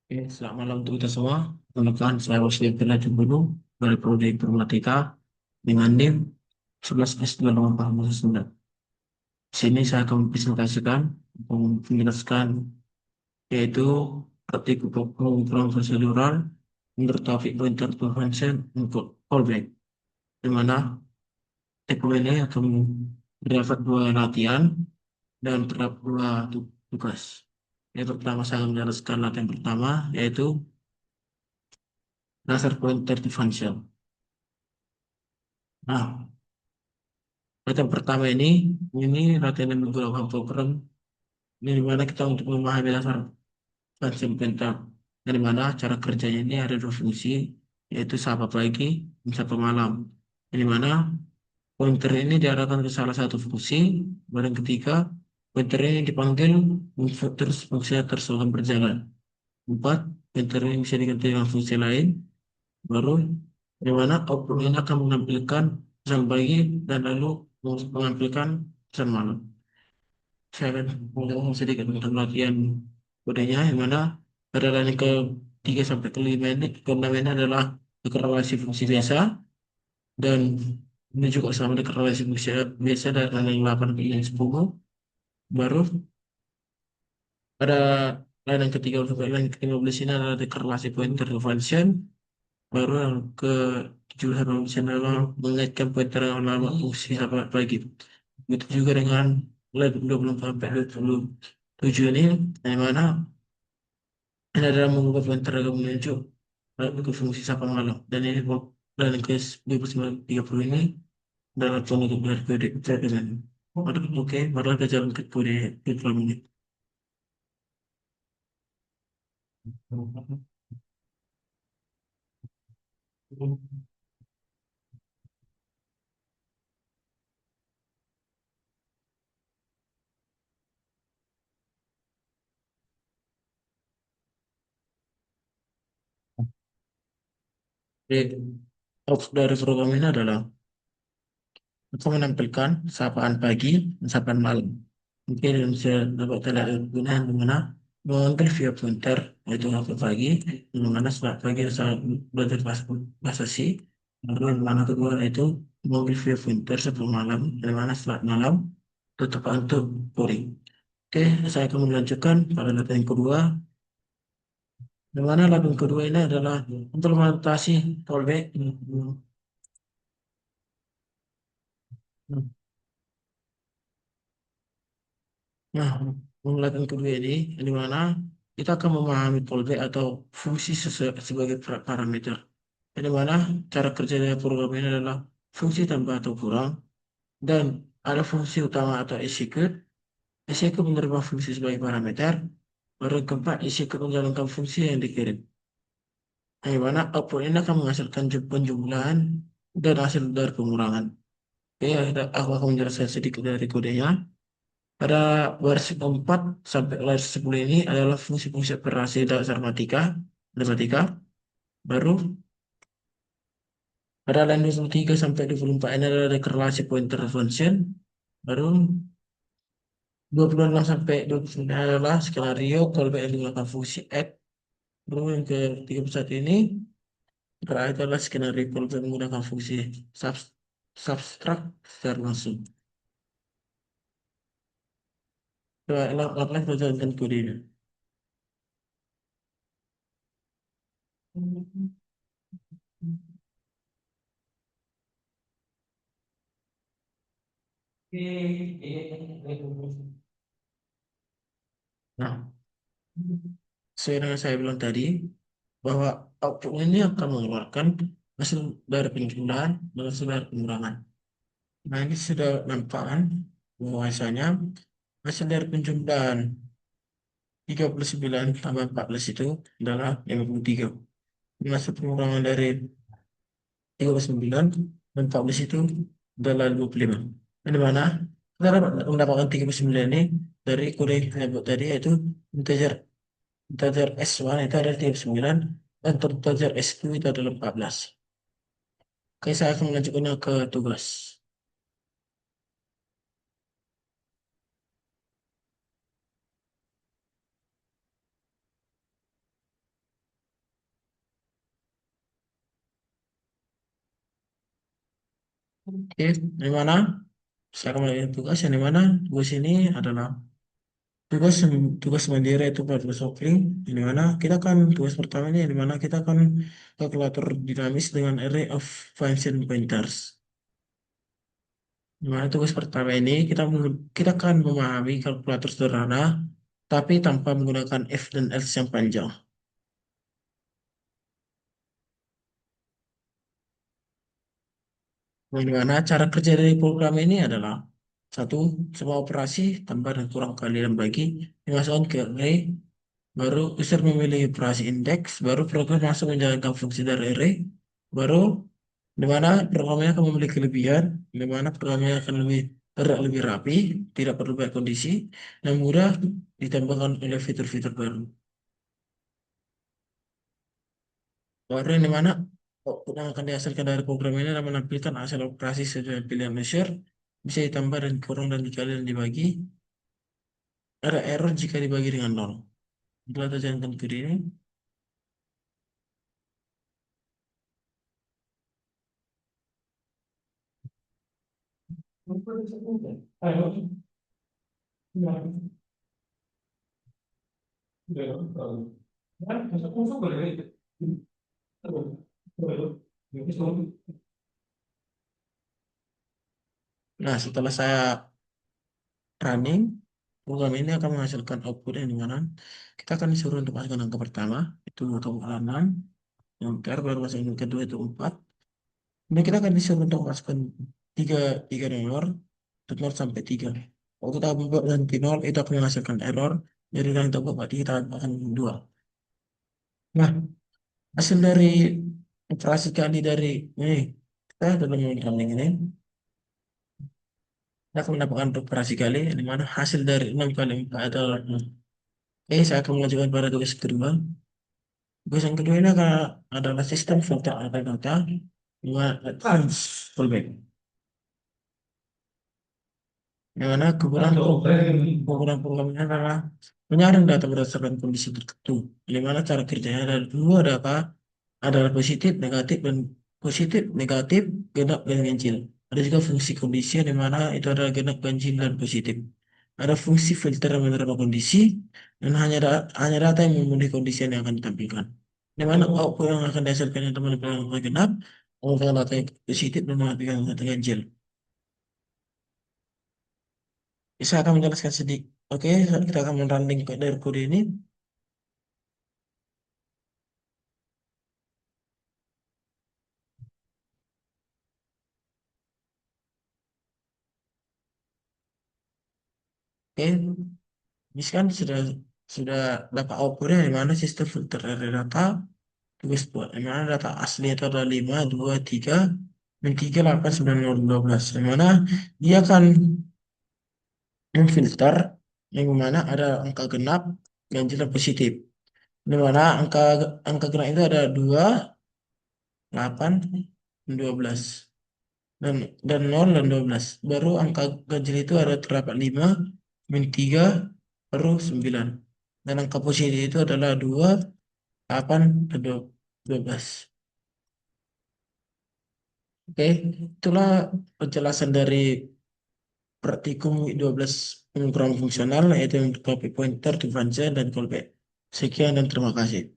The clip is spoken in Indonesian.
Oke, selamat malam untuk kita semua. Teman-teman, saya Wasli Abdullah dulu dari Prodi Informatika dengan NIM 11S2849. Di sini saya akan mempresentasikan atau menjelaskan yaitu arti pengumpulan prosedural menurut topik pointer prevention untuk callback, di mana TPW ini akan terdapat dua latihan dan terdapat dua tugas. Yang pertama saya akan menjelaskan latihan pertama yaitu dasar pointer differential. Nah, latihan pertama ini latihan yang menggunakan program ini di mana kita untuk memahami dasar function pointer. Dari mana cara kerjanya ini ada dua fungsi, yaitu sapa pagi dan sapa malam. Di mana pointer ini diarahkan ke salah satu fungsi, dan yang ketiga pointer ini dipanggil terus fungsinya terus akan berjalan. Empat, pointer ini bisa diganti dengan fungsi lain, baru di mana output ini akan menampilkan pesan pagi dan lalu menampilkan pesan malam. Saya akan mengulang sedikit tentang latihan kodenya, yang mana pada line ke 3 sampai ke 5 ini, ke 6 ini adalah deklarasi fungsi biasa, dan ini juga sama deklarasi fungsi biasa dari line yang 8 ke yang 10. Baru pada line yang ketiga sampai line ke 15 ini adalah deklarasi pointer function. Baru yang ke 7 sampai 15 ini adalah mengaitkan pointer yang lama fungsi sampai lagi. Begitu juga dengan line 20 sampai 27 ini, yang mana ini adalah mengubah pointer agak menuju ke fungsi sapa malam. Dan ini dan ke 2930 ini adalah penutup dari kode kita dengan oke, barulah kita jalan ke kode virtual menit. Jadi, output dari program ini adalah untuk menampilkan sapaan pagi dan sapaan malam. Mungkin yang bisa dapat kita lihat kegunaan di mana mengambil via pointer yaitu waktu pagi, di mana saat pagi saat belajar bahasa C, lalu yang mana kedua itu mengambil via pointer sebelum malam, di mana saat malam tetap untuk coding. Oke, saya akan melanjutkan pada latihan kedua, di mana latihan kedua ini adalah untuk mengatasi callback. Nah, latihan kedua ini di mana kita akan memahami callback atau fungsi sebagai parameter. Di mana cara kerja dari program ini adalah fungsi tambah atau kurang, dan ada fungsi utama atau execute. Execute menerima fungsi sebagai parameter, baru yang keempat execute menjalankan fungsi yang dikirim. Di mana output ini akan menghasilkan penjumlahan dan hasil dari pengurangan. Oke, aku akan menjelaskan sedikit dari kodenya. Pada versi 4 sampai versi 10 ini adalah fungsi-fungsi operasi dasar matematika. Baru pada line 23 sampai 24 ini adalah rekursi pointer function. Baru 26 sampai 29 adalah skenario callback yang menggunakan fungsi add. Baru yang ke 31 ini terakhir adalah skenario callback menggunakan fungsi subs- subtract secara langsung. Coba lakukan perjalanan kode ini. Nah, sesuai dengan saya bilang tadi, bahwa output ini akan mengeluarkan hasil dari penjumlahan dan hasil dari pengurangan. Nah, ini sudah nampak kan bahwasanya hasil dari penjumlahan 39 tambah 14 itu adalah 53. Dan hasil pengurangan dari 39 dan 14 itu adalah 25. Di mana kita dapat mendapatkan 39 ini dari kode yang kita buat tadi, yaitu integer integer S1 itu adalah 39 dan integer S2 itu adalah 14. Oke, saya akan melanjutkannya ke tugas. Oke, di mana saya akan melakukan tugas yang di mana tugas ini adalah tugas tugas mandiri itu problem solving di mana kita kan tugas pertamanya di mana kita akan kalkulator dinamis dengan array of function pointers. Di mana tugas pertama ini kita akan memahami kalkulator sederhana tapi tanpa menggunakan if dan else yang panjang. Bagaimana cara kerja dari program ini adalah satu, semua operasi tambah dan kurang kali dan bagi dimasukkan ke array, baru user memilih operasi indeks, baru program masuk menjalankan fungsi dari array, baru di mana programnya akan memiliki kelebihan, di mana programnya akan lebih rapi, tidak perlu banyak kondisi, dan mudah ditambahkan oleh fitur-fitur baru. Baru yang di mana output yang akan dihasilkan dari program ini adalah menampilkan hasil operasi sesuai pilihan measure, bisa ditambah dan dikurang dan dikali dan dibagi. Ada error jika dibagi dengan nol. Setelah terjadikan kode ini, nah setelah saya running, program ini akan menghasilkan output yang dimana kita akan disuruh untuk masukkan angka pertama, itu atau 6, yang baru masukkan yang kedua itu 4. Kemudian kita akan disuruh untuk masukkan tiga, tiga nomor, untuk 0 sampai 3. Waktu kita membuat nanti 0, itu akan menghasilkan error, jadi yang kita buat berarti kita akan 2. Nah, hasil dari operasi kali dari ini, kita dalam running ini, kita akan mendapatkan operasi kali, di mana hasil dari 6 kali 4 adalah 6. Oke, saya akan mengajukan pada tugas kedua. Tugas yang kedua ini adalah sistem filter data, di mana fallback. Yang mana kegunaan programnya adalah menyaring data berdasarkan kondisi tertentu. Di mana cara kerjanya ada dua, ada apa? Adalah positif, negatif, genap dan ganjil. Ada juga fungsi kondisi di mana itu adalah genap, ganjil dan positif. Ada fungsi filter yang menerima kondisi dan hanya data yang memenuhi kondisi yang akan ditampilkan. Di mana output yang akan dihasilkan yang teman-teman genap, menggunakan data yang positif dan menggunakan data ganjil. Saya akan menjelaskan sedikit. Oke, kita akan merunning dari kode ini. Oke, misalkan sudah dapat outputnya di mana sistem filter dari data tugas buat. Di mana data asli itu adalah 5, 2, 3, dan 3, 8, 9, 0, 12. Di mana dia akan memfilter yang mana ada angka genap, ganjil, dan positif. Di mana angka genap itu ada 2, 8, dan 12. dan dan 0 dan 12. Baru angka ganjil itu ada terdapat 5, min 3, baru 9. Dan angka positif itu adalah 2, 8, dan 12. Oke, itulah penjelasan dari praktikum 12 pengumpulan fungsional, yaitu yang copy pointer, function, dan callback. Sekian dan terima kasih.